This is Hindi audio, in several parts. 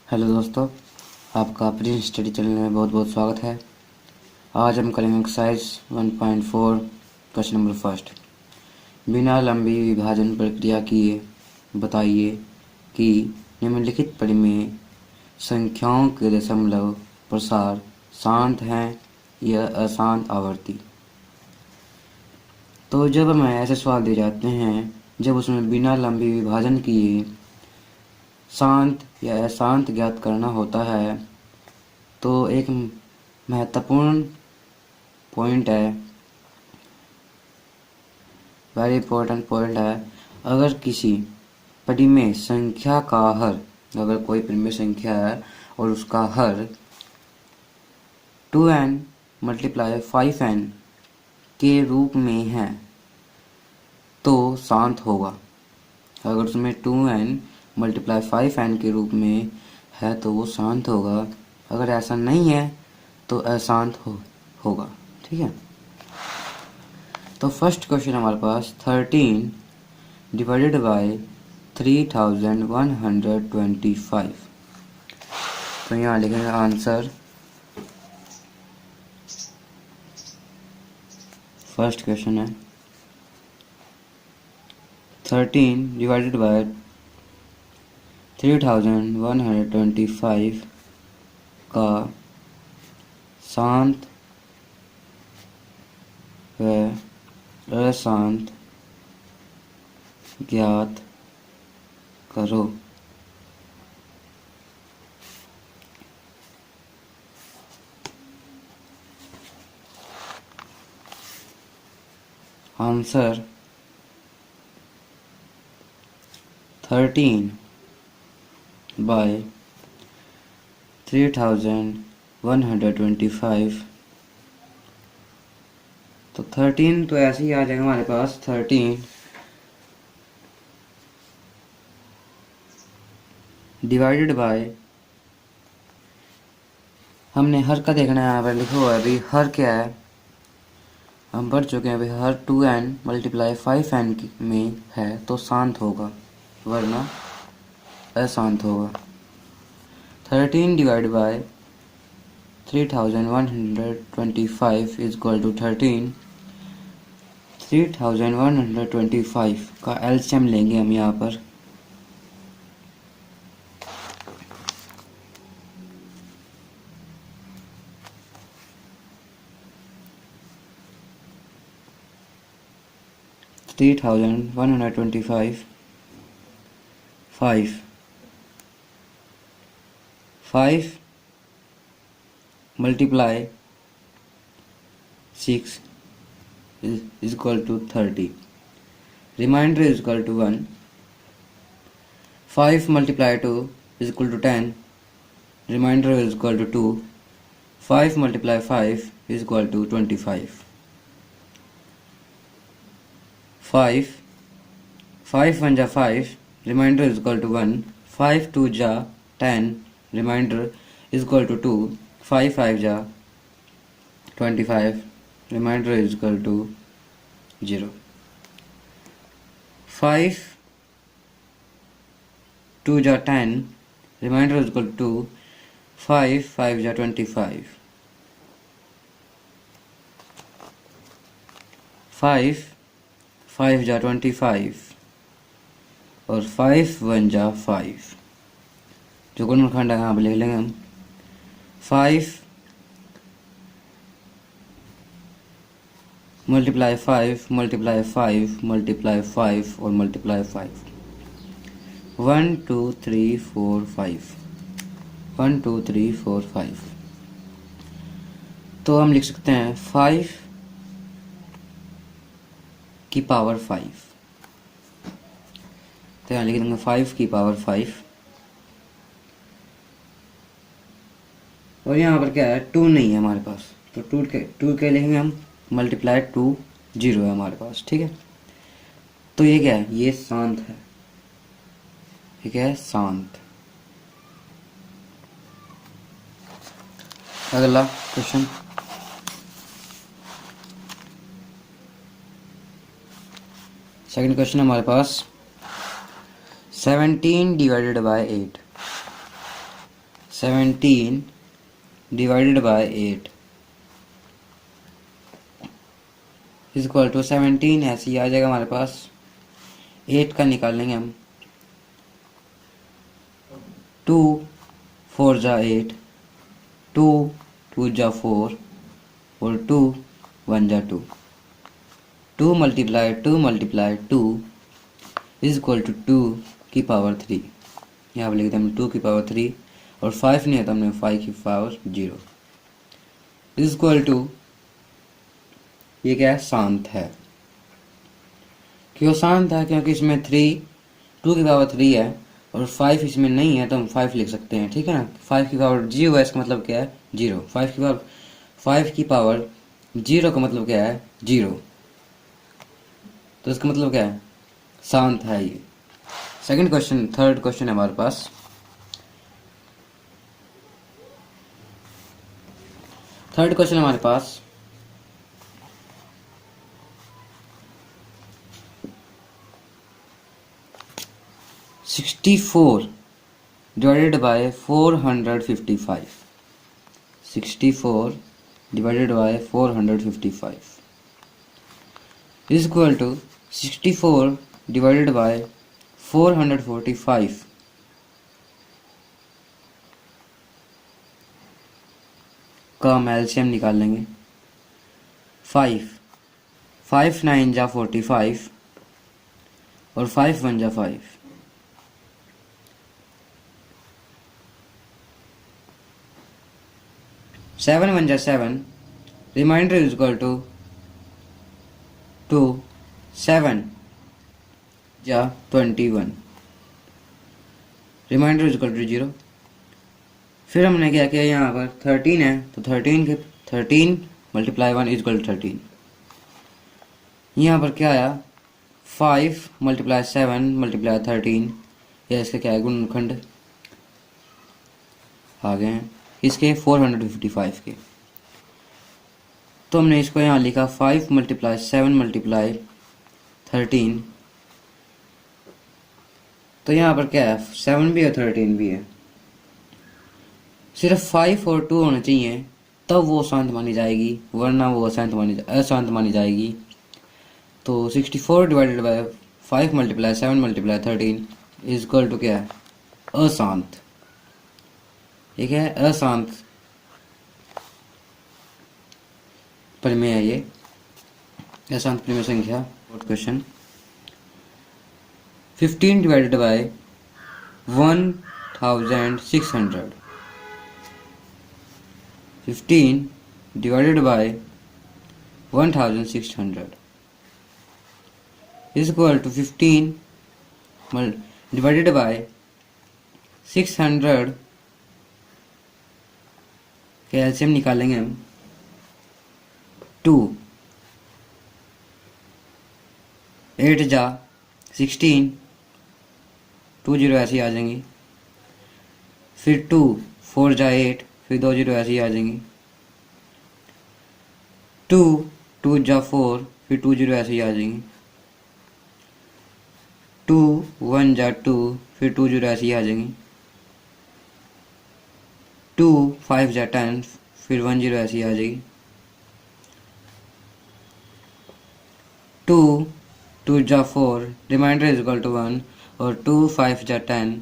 हेलो दोस्तों, आपका प्रिंस स्टडी चैनल में बहुत बहुत स्वागत है। आज हम करेंगे एक्सरसाइज 1.4 क्वेश्चन नंबर फर्स्ट। बिना लंबी विभाजन प्रक्रिया किए बताइए कि निम्नलिखित परिमेय संख्याओं के दशमलव प्रसार शांत हैं या अशांत आवर्ती। तो जब हमें ऐसे सवाल दिए जाते हैं जब उसमें बिना लंबी विभाजन किए शांत या अशांत ज्ञात करना होता है, तो एक महत्वपूर्ण पॉइंट है, वेरी इंपॉर्टेंट पॉइंट है। अगर किसी परिमेय संख्या का हर, अगर कोई परिमेय संख्या है और उसका हर 2n मल्टीप्लाई 5n के रूप में है तो शांत होगा। अगर उसमें 2n मल्टीप्लाई 5n के रूप में है तो वो शांत होगा। अगर ऐसा नहीं है तो अशांत होगा। ठीक है। तो फर्स्ट क्वेश्चन हमारे पास 13 डिवाइडेड बाय 3125। तो यहाँ लिखेंगे आंसर। फर्स्ट क्वेश्चन है 13 डिवाइडेड बाय 3125 का शांत व अशांत ज्ञात करो। Answer 13 by 3125। तो 13 तो ऐसे ही आ जाएगा हमारे पास। 13 डिवाइडेड बाय, हमने हर का देखना है। यहाँ पर लिखा हुआ है अभी हर क्या है, हम पढ़ चुके हैं अभी। हर 2n मल्टीप्लाई 5n में है तो शांत होगा वरना अशांत होगा। 13 divide by 3125 is equal to 13। 3125 का एलसीएम लेंगे हम यहाँ पर। Three 5 multiply 6 is equal to 30. Remainder is equal to 1. 5 multiply 2 is equal to 10. Remainder is equal to 2. 5 multiply 5 is equal to 25. 5 1 ja 5. Remainder is equal to 1. 5 2 ja 10. Remainder is equal to 2. 5 5 ja 25. Remainder is equal to 0. 5 2 ja 10. Remainder is equal to 2. 5 5 ja 25. 5 5 ja 25 और 5 1 जा 5। जो गुणनखंड है यहाँ पर लिख लेंगे हम। 5 मल्टीप्लाई 5 मल्टीप्लाई 5 मल्टीप्लाई 5 और मल्टीप्लाई 5। 1 2 3 4 5। 1 2 3 4 5। तो हम लिख सकते हैं 5 की पावर 5। तो यहाँ लिख देंगे 5 की पावर 5। और यहाँ पर क्या है, 2 नहीं है हमारे पास, तो 2 के लिखेंगे हम। मल्टीप्लाई 2 0 है हमारे पास। ठीक है। तो ये क्या है, ये शांत है। ठीक है, शांत। अगला क्वेश्चन सेकंड क्वेश्चन हमारे पास 17 divided by 8। 17 divided by 8 is equal to 17 ऐसे ही आ जाएगा हमारे पास। 8 का निकालेंगे हम। 2 4 जा 8, 2 2 जा 4 और 2 1 जा 2। 2 मल्टीप्लाई 2 इज इक्वल टू 2 की पावर 3। यहाँ पर लिखते हैं 2 की पावर 3 और 5 नहीं है तो हमने 5 की पावर 0 इज इक्वल टू, ये क्या है, शांत है। क्यों शांत है? क्योंकि इसमें 2 की पावर 3 है और 5 इसमें नहीं है तो हम 5 लिख सकते हैं, ठीक है ना। 5 की पावर 0 है, इसका मतलब क्या है, 0। 5 की पावर 0 का मतलब क्या है, 0। तो इसका मतलब क्या है, शांत है ये। थर्ड क्वेश्चन है हमारे पास। थर्ड क्वेश्चन हमारे पास 64 divided by 455। 64 divided by 455 is equal to 64 divided by 445 का हम एलसीएम निकाल लेंगे। 5 9 जा 45 और 5 1 जा 5। 7 1 जा 7, रिमाइंडर इज इक्वल टू 2, 7 जा 21, रिमाइंडर इज इक्वल टू 0। फिर हमने क्या किया, यहाँ पर 13 है तो 13 मल्टीप्लाई 1 इज इक्वल टू 13। यहाँ पर क्या आया, 5 मल्टीप्लाई 7 मल्टीप्लाई 13, या इसका क्या है, गुणनखंड आ गए हैं इसके 455 के। तो हमने इसको यहाँ लिखा 5 मल्टीप्लाई 7 मल्टीप्लाई 13। तो यहाँ पर क्या है, 7 भी है 13 भी है। सिर्फ 5 और 2 होने चाहिए तब वो शांत मानी जाएगी, वरना वो अशांत मानी जाएगी। तो 64 divided by 5 multiply 7 multiply 13 is equal to क्या है, अशांत। ठीक है, अशांत परिमेय है ये, अशांत परिमेय संख्या। Fourth question 15 divided by 1600। 15 divided by 1600 is equal to 15 divided by 600 के एलसीएम निकालेंगे हम। 2 8 जा 16, 2 0 ऐसे ही आ जाएंगी। फिर 2 4 जा 8, फिर 2 0 ऐसे ही आ जाएंगी। 2 2 जा 4, फिर 2 0 ऐसे ही आ जाएंगी। 2 1 जा 2, फिर 2 0 ऐसे ही आ जाएंगी। 2 5 जा 10, फिर 1 0 ऐसी आ जाएगी। 2 2 जा 4, रिमाइंडर इज इक्वल टू 1, और 2 5 जा 10,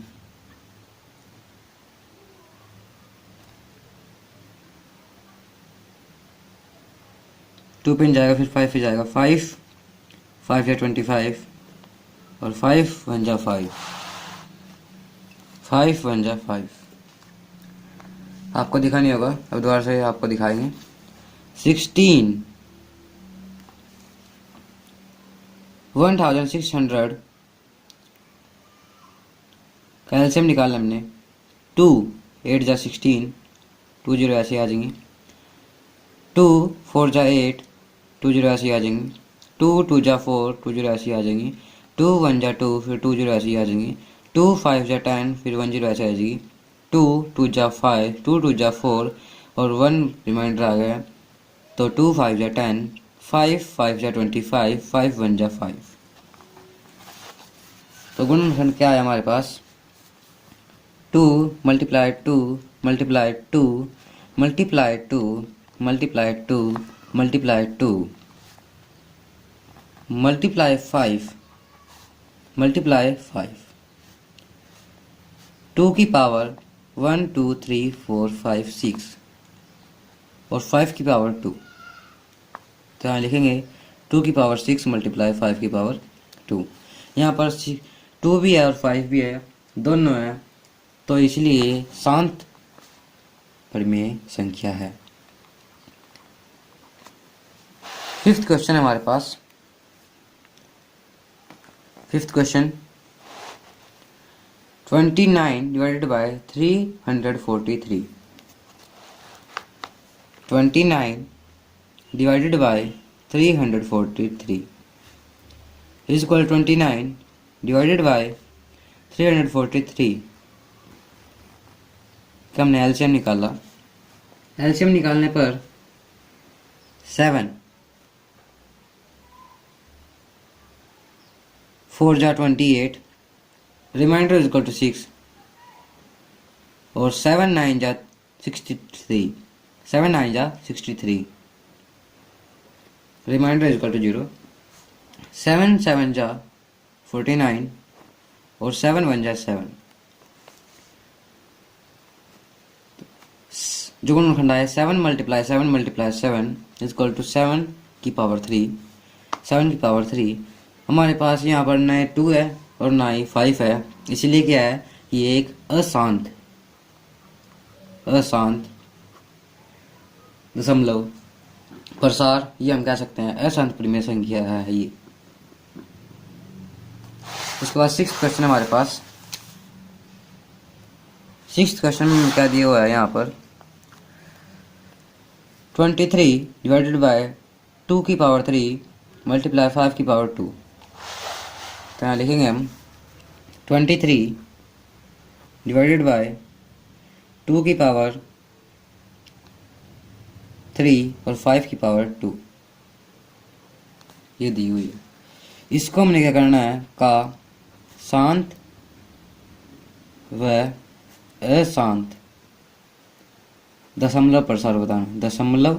2 पिन जाएगा, फिर 5 ही जाएगा। 5 5 जा 25 और 5 1 जा 5, 5 1 जा 5। आपको दिखा नहीं होगा, अब दोबारा से आपको दिखाएंगे। 16 1600 का एलसीएम निकाला हमने। 2 8 जा 16, 2 0 ऐसे आ जाएंगी। 2 4 जा 8, 2 0 ऐसे आ जाएंगी। 2 2 जा 4, 2 0 ऐसे आ जाएंगी। 2 1 जा 2, फिर 2 0 ऐसे आ जाएंगी। 2 5 जा 10, फिर 1 0 ऐसे आ जाएगी। 2 2 जा 5, 2 2 जा 4 और 1 रिमाइंडर आ गया। तो 2 5 जा 10, 5 5 जा 25, 5 1 जा 5। तो गुणनखंड क्या है हमारे पास, 2 multiply 2 multiply 2 multiply 2 multiply 2 multiply 2 multiply 5 multiply 5 2 की पावर 1 2 3 4 5 6 और 5 की पावर 2। तो यहाँ लिखेंगे 2 की पावर 6 मल्टीप्लाई 5 की पावर 2। यहाँ पर 2 भी है और 5 भी है, दोनों है, तो इसलिए शांत परिमेय संख्या है। फिफ्थ क्वेश्चन है हमारे पास। Fifth question 29 divided by 343 29 divided by 343 is equal to 29 divided by 343 का हमने एलसीएम निकाला। एलसीएम निकालने पर 7 4 जा 28 रिमाइंडर इज इक्वल टू 6 और 7 9 जा 63 7 9 जा 63 रिमाइंडर इज इक्वल टू 0 7 7 जा 49 और 7 1 जा 7 जो गुणनखंड है 7 मल्टीप्लाई 7 इज इक्वल टू 7 की पावर 3 7 की पावर 3। हमारे पास यहाँ पर ना 2 है और ना ही 5 है, इसलिए क्या है ये एक अशांत दशमलव प्रसार, ये हम कह सकते हैं अशांत परिमेय संख्या है ये। उसके बाद सिक्स्थ क्वेश्चन हमारे पास। सिक्स्थ क्वेश्चन में क्या दिया हुआ है यहाँ पर 23 डिवाइडेड बाय 2 की पावर 3 मल्टीप्लाई 5 की पावर 2। तो यहाँ लिखेंगे हम 23 डिवाइडेड बाय 2 की पावर 3 और 5 की पावर 2 ये दी हुई है। इसको हमने क्या करना है का शांत व अशांत दशमलव प्रसार बताना। दशमलव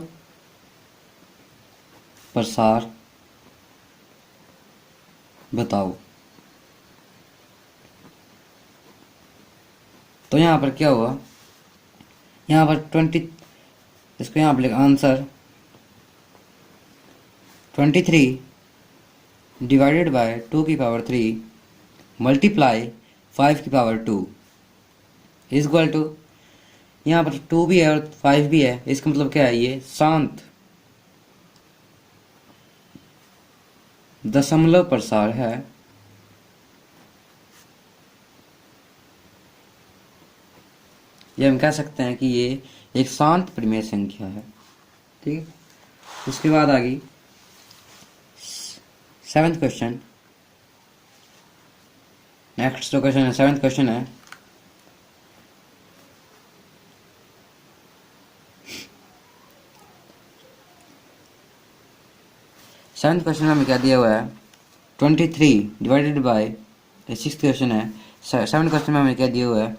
प्रसार बताओ। तो यहाँ पर क्या हुआ, यहाँ पर 20, इसको यहाँ पर लिखा आंसर 23 डिवाइडेड बाय 2 की पावर 3 मल्टीप्लाई 5 की पावर 2 इज इक्वल टू, यहाँ पर 2 भी है और 5 भी है, इसका मतलब क्या है ये शांत दशमलव प्रसार है। ये हम कह सकते हैं कि ये एक शांत परिमेय संख्या है। ठीक है, उसके बाद आ गई सेवेंथ क्वेश्चन। नेक्स्ट जो क्वेश्चन है सेवेंथ क्वेश्चन है सेवेंथ क्वेश्चन में हमें क्या दिया हुआ है 23 डिवाइडेड बाय, सिक्स्थ क्वेश्चन है। सेवेंथ क्वेश्चन में हमें क्या दिया हुआ है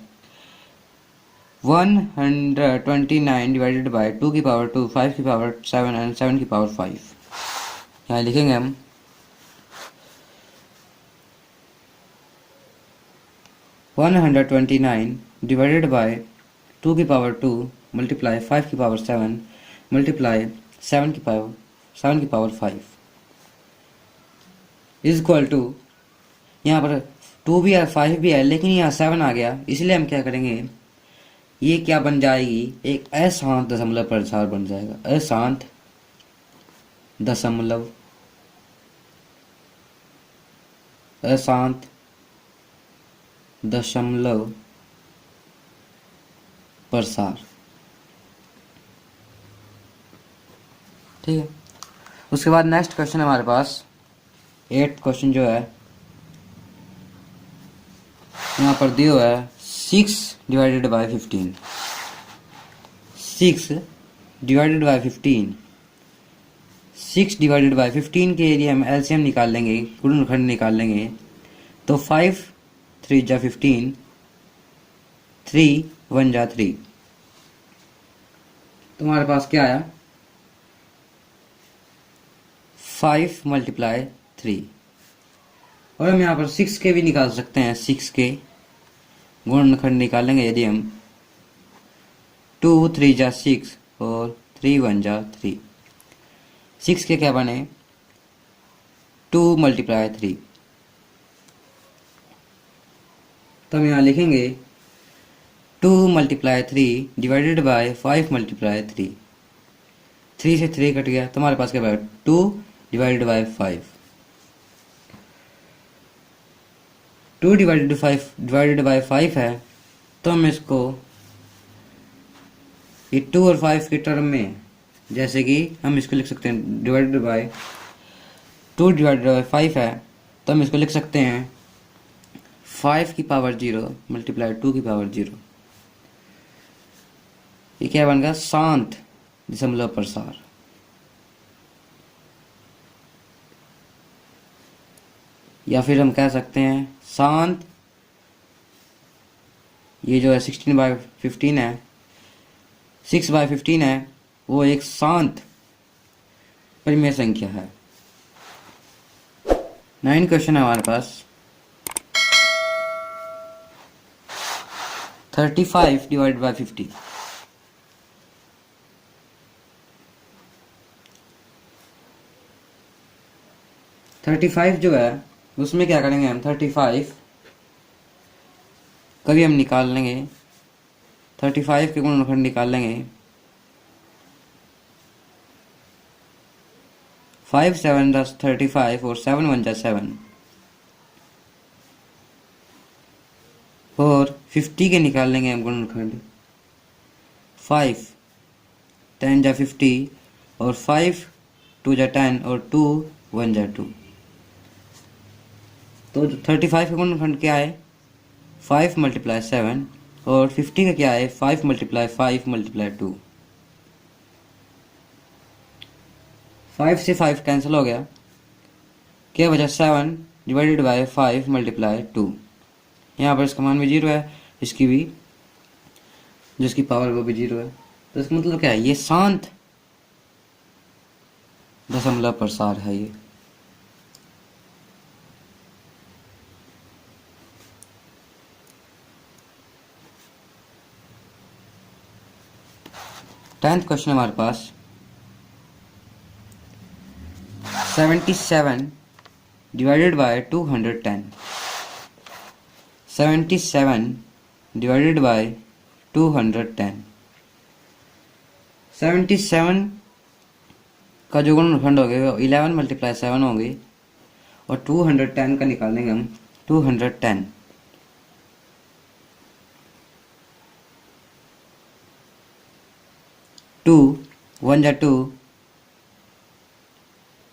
129 डिवाइडेड बाय 2 की पावर 2 5 की पावर 7 एंड 7 की पावर 5। यहाँ लिखेंगे हम 129 डिवाइडेड बाय 2 की पावर 2 मल्टीप्लाई 5 की पावर 7 मल्टीप्लाई 7 की पावर 5 इज इक्वल टू, यहाँ पर 2 भी है 5 भी है लेकिन यहाँ 7 आ गया, इसलिए हम क्या करेंगे ये क्या बन जाएगी एक अशांत दशमलव प्रसार बन जाएगा। अशांत दशमलव प्रसार। ठीक है, उसके बाद नेक्स्ट क्वेश्चन हमारे पास 8th क्वेश्चन जो है यहाँ पर दिया हुआ है 6 divided by 15। 6 divided by 15, 6 divided by 15 के लिए हम एलसीएम निकाल लेंगे, गुणनखंड निकाल लेंगे। तो 5 3 जा 15, 3 1 जा 3, तुम्हारे पास क्या आया 5 मल्टीप्लाई 3। और हम यहाँ पर 6 के भी निकाल सकते हैं। 6 के गुणनखंड निकालेंगे यदि हम 2 3 जा 6 और 3 1 जा 3। 6 के क्या बने 2 मल्टीप्लाई 3। तो हम यहाँ लिखेंगे 2 मल्टीप्लाई 3 डिवाइडेड बाय 5 मल्टीप्लाई 3। 3 से 3 कट गया, तुम्हारे पास क्या बचा 2 डिवाइडेड बाय 5। 2 डिवाइडेड बाय 5 है, तो हम इसको ये 2 और 5 के टर्म में है। जैसे कि हम इसको लिख सकते हैं डिवाइडेड बाय 2 डिवाइडेड बाय 5 है, तो हम इसको लिख सकते हैं 5 की पावर 0 मल्टीप्लाई 2 की पावर 0। ये क्या बन गया शांत दशमलव प्रसार। या फिर हम कह सकते हैं शांत, ये जो है 16/15 है, 6/15 है, वो एक शांत परिमेय संख्या है। 9 क्वेश्चन है हमारे पास। 35 डिवाइडेड बाय 50। 35 जो है उसमें क्या करेंगे हम 35 कभी हम निकाल लेंगे। 35 के गुणनखंड निकाल लेंगे। 5 7 10 35 और 7 1 जा 7 और 50 के निकाल लेंगे हम गुणनखंड। 5 10 जा 50 और 5 2 जा 10 और 2 1 जा 2। तो 35 का गुणनखंड क्या है 5 मल्टीप्लाई 7 और 50 का क्या है 5 मल्टीप्लाई 5 मल्टीप्लाई 2। 5 से 5 कैंसिल हो गया, क्या बचा 7 डिवाइडेड बाय 5 मल्टीप्लाई 2। यहाँ पर इसका मान भी 0 है, इसकी भी जिसकी पावर वो भी 0 है। तो इसका मतलब क्या है ये शांत दशमलव प्रसार है। ये टेंथ क्वेश्चन हमारे पास 77 डिवाइडेड बाय 210। 77 divided by 210। 77 का जो गुणनखंड हो गया 11 मल्टीप्लाई 7 होंगे और 210 का निकालेंगे हम 210। 2 1 जा 2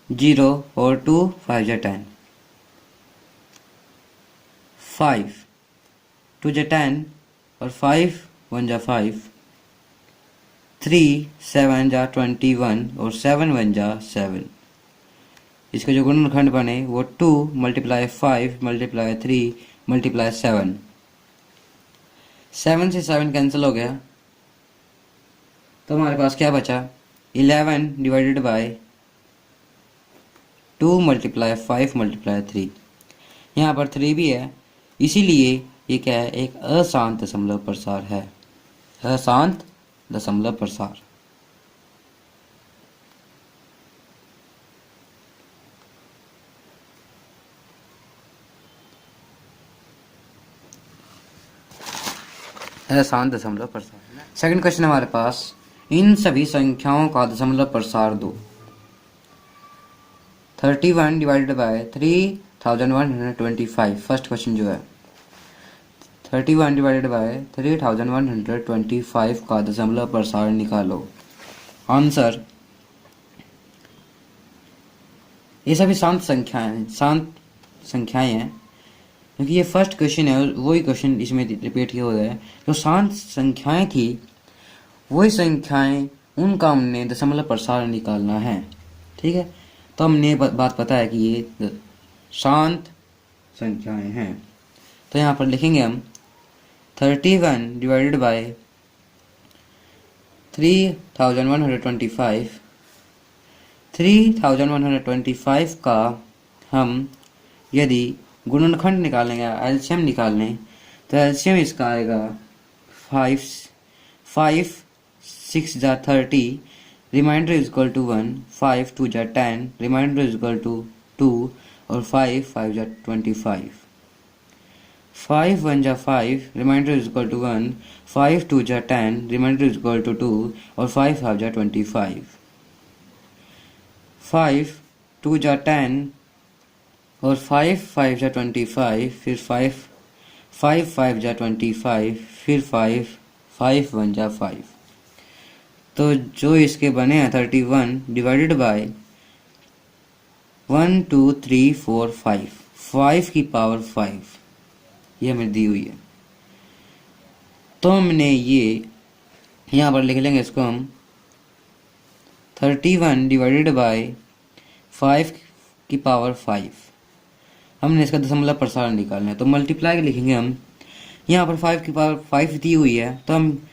0 और 2 5 जा 10। 5 2 जा 10 और 5 1 जा 5। 3 7 जा 21 और 7 1 जा 7। इसका जो गुणनखंड बने वो 2 मल्टीप्लाई 5 मल्टीप्लाई 3 मल्टीप्लाई 7। 7 से 7 कैंसिल हो गया, तो हमारे पास क्या बचा 11 डिवाइडेड बाय 2 मल्टीप्लाई 5 मल्टीप्लाई 3। यहाँ पर 3 भी है, इसीलिए ये क्या है एक अशांत दशमलव प्रसार है। अशांत दशमलव प्रसार। अशांत दशमलव प्रसार। सेकंड क्वेश्चन हमारे पास इन सभी संख्याओं का दशमलव प्रसार दो। 31 डिवाइडेड बाय 3125। फर्स्ट क्वेश्चन जो है 31 डिवाइडेड बाय 3125 का दशमलव प्रसार निकालो। आंसर ये सभी शांत संख्याएं हैं, क्योंकि ये फर्स्ट क्वेश्चन है, वही क्वेश्चन इसमें रिपीट किया हुआ है। जो शांत संख्याएं थी वही संख्याएं, उनका हमने दशमलव प्रसार निकालना है। ठीक है, तो हमने बात पता है कि ये शांत संख्याएं हैं। तो यहाँ पर लिखेंगे हम 31 डिवाइडेड बाय 3125 का हम यदि गुणनखंड निकालेंगे, एलसीएम निकालें, तो एलसीएम इसका आएगा 5 6 जा 30, रिमाइंडर इज इक्वल टू 1, 5 2 जा 10, रिमाइंडर इज इक्वल टू 2 और 5 5 जा 25, 5 1 जा 5, रिमाइंडर इज इक्वल टू 1, 5 2 जा 10, रिमाइंडर इज इक्वल टू 2 और 5 5 जा 25, 5 2 जा 10 और 5 5 जा 25, फिर 5 5 जा 25, फिर 5 1 जा 5। तो जो इसके बने हैं 31 डिवाइडेड बाय 1 2 3 4 5 की पावर 5 ये हमें दी हुई है। तो हमने ये यहाँ पर लिख लेंगे, इसको हम 31 डिवाइडेड बाय 5 की पावर 5, हमने इसका दशमलव प्रसारण निकालना है। तो मल्टीप्लाई लिखेंगे हम, यहाँ पर 5 की पावर 5 दी हुई है, तो हम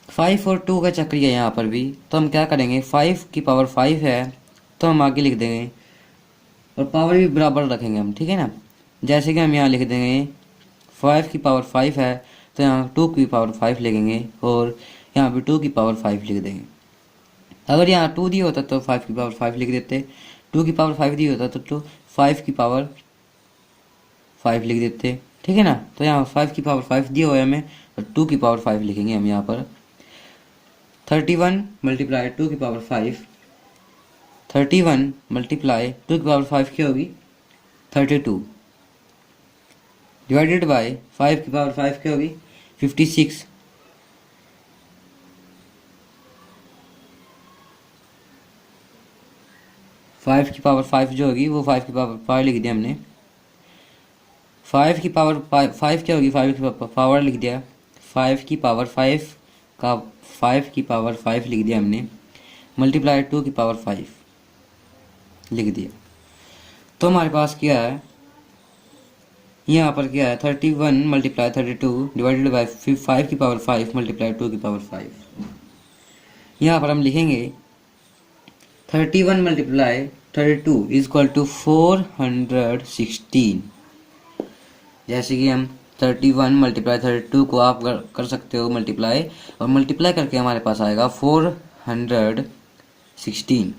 5 और 2 का चक्रिया यहाँ पर भी, तो हम क्या करेंगे, 5 की पावर 5 है तो हम आगे लिख देंगे और पावर भी बराबर रखेंगे हम, ठीक है ना। जैसे कि हम यहाँ लिख देंगे 5 की पावर 5 है तो यहाँ 2 की पावर 5 लिखेंगे और यहाँ भी 2 की पावर 5 लिख देंगे। अगर यहाँ 2 दिया होता तो 5 की पावर 5 लिख देते, 2 की पावर 5 दिया होता तो 5 की पावर 5 लिख देते, ठीक है ना। तो यहाँ 5 की पावर 5 दिया हुआ है हमें और 2 की पावर 5 लिखेंगे हम यहाँ पर। 31 मल्टीप्लाई 2 की पावर 5, 31 मल्टीप्लाई 2 की पावर 5 क्या होगी 32, डिवाइडेड बाय 5 की पावर 5 क्या होगी 56, 5 की पावर 5 जो होगी वो 5 की पावर 5 लिख दिया हमने। 5 की पावर 5 क्या होगी, 5 की पावर लिख दिया, 5 की पावर 5 का 5 की पावर 5 लिख दिया हमने, मल्टीप्लाई 2 की पावर 5 लिख दिया। तो हमारे पास क्या है, यहाँ पर क्या है 31 मल्टीप्लाई 32 डिवाइडेड बाई 5 की पावर 5 मल्टीप्लाई 2 की पावर 5। यहाँ पर हम लिखेंगे 31 मल्टीप्लाई 32 इज इक्वल टू 416। जैसे कि हम 31 मल्टीप्लाई 32 को आप कर सकते हो मल्टीप्लाई, और मल्टीप्लाई करके हमारे पास आएगा 416,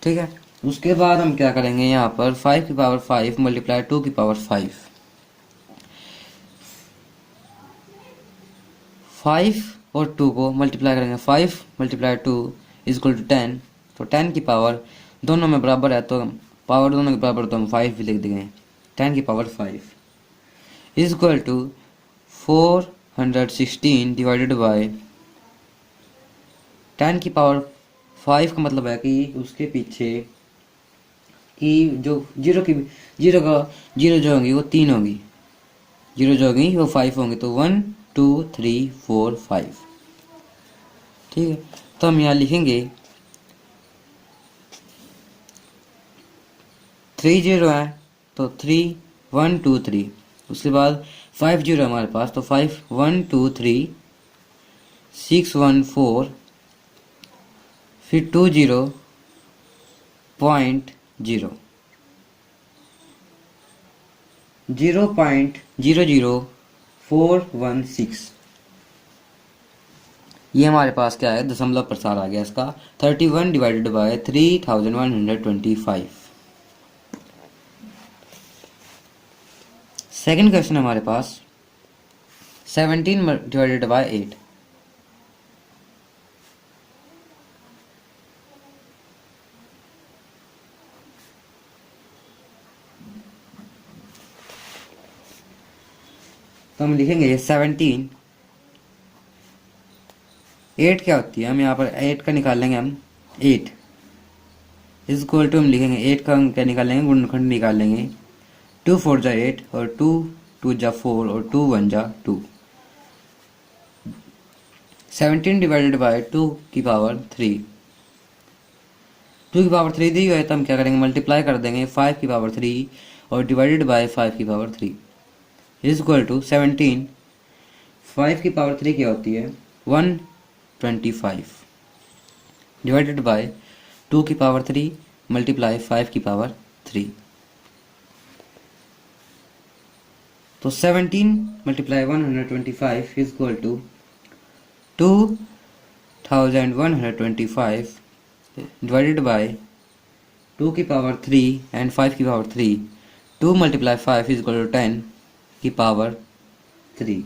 ठीक है। उसके बाद हम क्या करेंगे, यहाँ पर 5 की पावर 5 मल्टीप्लाई 2 की पावर 5 और 2 को मल्टीप्लाई करेंगे, 5 मल्टीप्लाई 2 इज इक्वल टू 10, तो 10 की पावर दोनों में बराबर है तो पावर दोनों के बराबर तो हम 5 भी लिख देंगे, 10 की power 5 is equal to 416 divided by 10 की पावर 5 का मतलब है कि उसके पीछे कि जो जीरो जो होंगी वो 3 होंगी, जीरो जो होंगी वो 5 होंगी, तो 1 2 3 4 5, ठीक है। तो हम यहाँ लिखेंगे 3 जीरो है तो 3 1 2 3, उसके बाद 5 जीरो हमारे पास तो 5 1 2 3 6 1 4, फिर 2 जीरो पॉइंट 0.00416, ये हमारे पास क्या है दशमलव प्रसार आ गया इसका 31 डिवाइडेड बाय 3125। सेकंड क्वेश्चन हमारे पास 17 डिवाइडेड बाय 8, तो हम लिखेंगे 17, 8 क्या होती है, हम यहाँ पर 8 का निकाल लेंगे हम, 8 इज इक्वल टू हम लिखेंगे 8 का हम क्या निकाल लेंगे गुणनखंड निकाल लेंगे, 2 4 जा 8 और 2 2 जा 4 और 2 1 जा 2, 17 डिवाइडेड बाय 2 की पावर 3, 2 की पावर 3 दी हुई है तो हम क्या करेंगे मल्टीप्लाई कर देंगे 5 की पावर 3 और डिवाइडेड बाय 5 की पावर 3 इज इक्वल टू 17, 5 की पावर 3 क्या होती है 1 125 डिवाइडेड बाय 2 की पावर 3 मल्टीप्लाई 5 की पावर 3। तो 17 multiply 125 is equal to 2125 divided by 2 की पावर 3 एंड 5 की power 3। 2 multiply 5 is equal to 10 की पावर 3।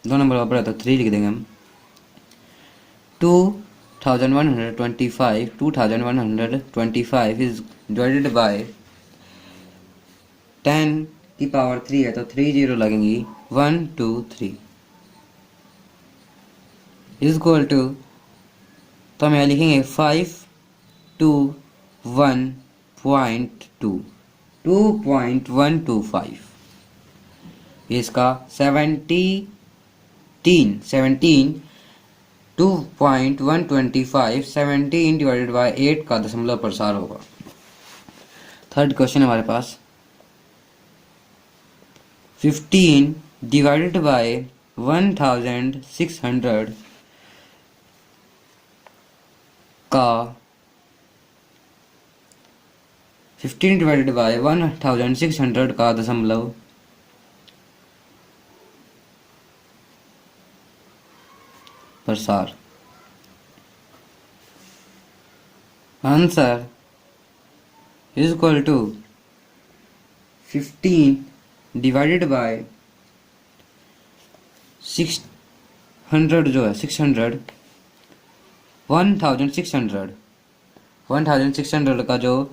दो नंबर बराबर है तो 3 लिख देंगे हम। 2125 इज डिवाइडेड बाय 10 की पावर 3 है तो 3 जीरो लगेंगी 1 2 3 इज इक्वल टू, तो हम यहाँ लिखेंगे 521.2 2.125। इसका 17 2.125 17 डिवाइडेड बाय 8 का दशमलव प्रसार होगा। थर्ड क्वेश्चन हमारे पास 15 डिवाइडेड बाय 1600 का 15 डिवाइडेड बाय 1600 का दशमलव प्रसार। Answer is equal to 15 divided by 600 जो है 600 1600 का जो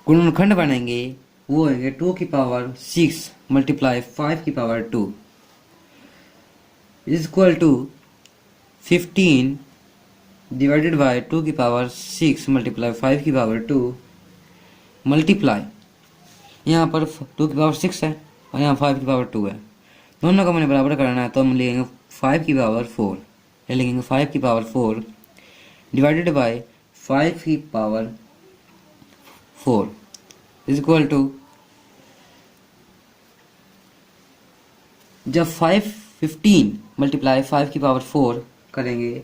गुणनखंड बनेंगे वो होंगे 2 की पावर 6 मल्टीप्लाई 5 की power 2 is equal to 15 divided by 2 की पावर 6 मल्टीप्लाई 5 की पावर 2 मल्टीप्लाई, यहाँ पर 2 की पावर 6 है और यहाँ 5 की पावर 2 है। दोनों का मैंने बराबर करना है तो हम लिखेंगे 5 की पावर 4, ये लिखेंगे 5 की पावर 4 डिवाइडेड बाय 5 की पावर 4 इज इक्वल टू, जब 15 मल्टीप्लाई 5 की पावर 4 करेंगे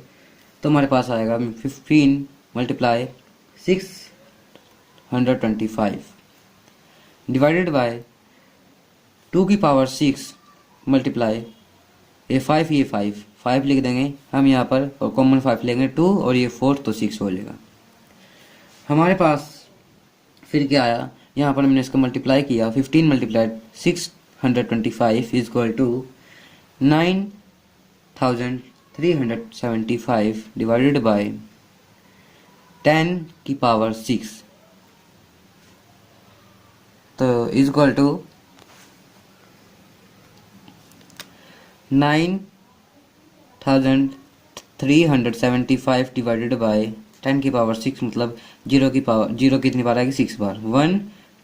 तो हमारे पास आएगा 15 मल्टीप्लाई 625 डिवाइडेड बाय 2 की पावर 6 मल्टीप्लाई ये 5 लिख देंगे हम यहाँ पर और कॉमन 5 लेंगे 2 और ये 4 तो 6 हो जाएगा। हमारे पास फिर क्या आया, यहाँ पर हमने इसको मल्टीप्लाई किया 15 multiply 625 is equal to 9375 divided by 10 की पावर 6 तो is equal to 9375 divided by 10 की पावर 6 मतलब 0 की पावर 0 कितनी बार आएगी 6 बार 1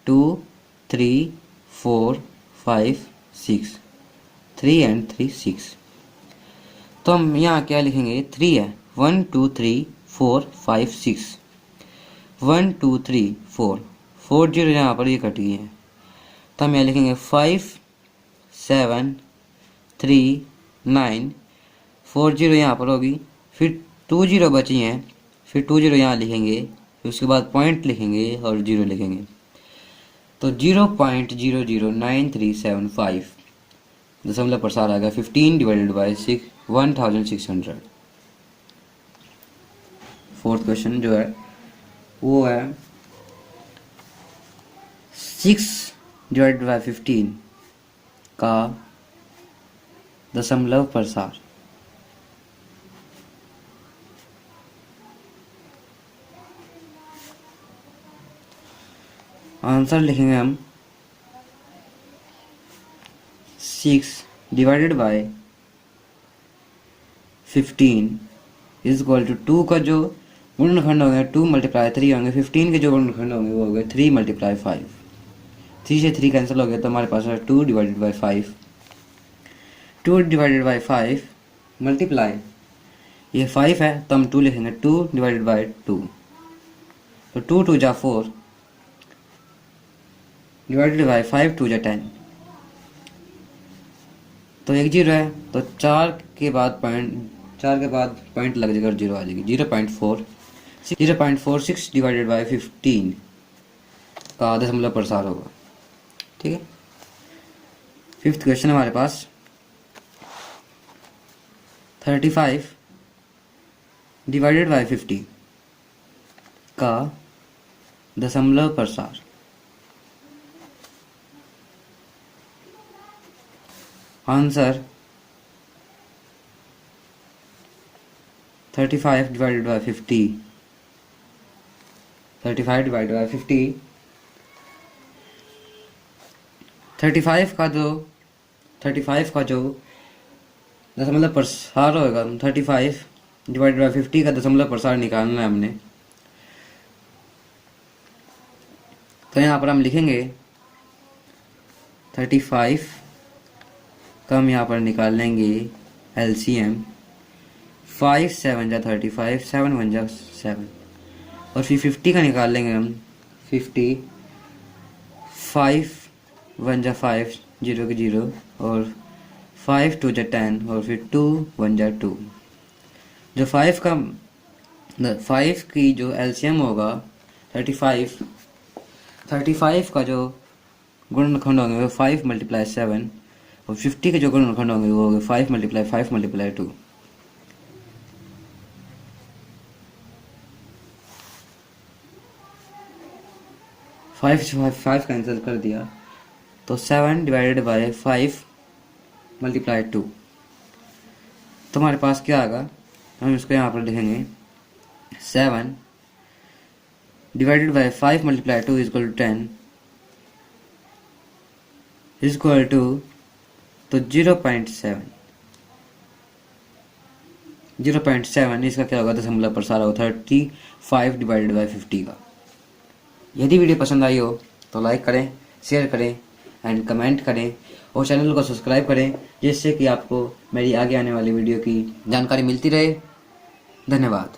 2 3 4 5 6 3 एंड 3 6। तो हम यहाँ क्या लिखेंगे 3 है 1 2 3 4 5 6 1 2 3 4 4 जीरो यहाँ पर ये कट गई है तो हम यहाँ लिखेंगे 5 7 3 9 4 जीरो यहाँ पर होगी फिर 2 जीरो बची हैं फिर 2 जीरो यहाँ लिखेंगे फिर उसके बाद पॉइंट लिखेंगे और जीरो लिखेंगे तो 0.009375 दशमलव प्रसार आएगा 15 डिवाइडेड बाय 1600। फोर्थ क्वेश्चन जो है वो है 6 डिवाइडेड बाय 15 का दशमलव प्रसार। आंसर लिखेंगे हम 6 divided by 15 is equal to 2 का जो गुणनखंड होंगे 2 मल्टीप्लाई 3 होंगे 15 के जो गुणनखंड होंगे वो हो गए 3 मल्टीप्लाई 5 3 से 3 कैंसिल हो गया तो हमारे पास है 2 divided by 5 2 divided by 5 multiply ये 5 है तो हम 2 लिखेंगे 2 डिवाइडेड बाय 2 तो 2 2 जा 4 डिवाइडेड बाय 5 2 जा 10 तो एक जीरो है तो 4 के बाद पॉइंट लग जाएगा और 0 आ जाएगी। 0.46 डिवाइडेड बाई 15 का दशमलव प्रसार होगा। ठीक है, फिफ्थ क्वेश्चन हमारे पास 35 डिवाइडेड बाई 50 का दशमलव प्रसार। Answer 35 divided by 50। 35 divided by 50, 35 का जो दशमलव प्रसार होगा, 35 डिवाइडेड बाई 50 का दशमलव प्रसार निकालना है हमने। तो यहाँ पर हम लिखेंगे 35 का हम यहाँ पर निकाल लेंगे LCM। 5 7 जा 35, 7 1 जा 7, और फिर 50 का निकाल लेंगे हम 50। 5 1 जा 5, 0 की 0, और 5 2 जा 10, और फिर 2 1 जा 2। जो 5 की जो LCM होगा 35 का जो गुणनखंड होंगे वो 5 × 7, और 50 के जो गुणनखंड होंगे वो होंगे 5 × 5 × 2। फाइव कैंसिल कर दिया तो 7 डिवाइडेड बाई 5 × 2। तो हमारे पास क्या आएगा, हम इसको यहाँ पर लिखेंगे 7 divided by 5 × 2 equal to 10 equal to, तो 0.7 इसका क्या होगा, दशमलव प्रसार होगा 35 डिवाइडेड बाई 50 का। यदि वीडियो पसंद आई हो तो लाइक करें, शेयर करें एंड कमेंट करें, और चैनल को सब्सक्राइब करें, जिससे कि आपको मेरी आगे आने वाली वीडियो की जानकारी मिलती रहे। धन्यवाद।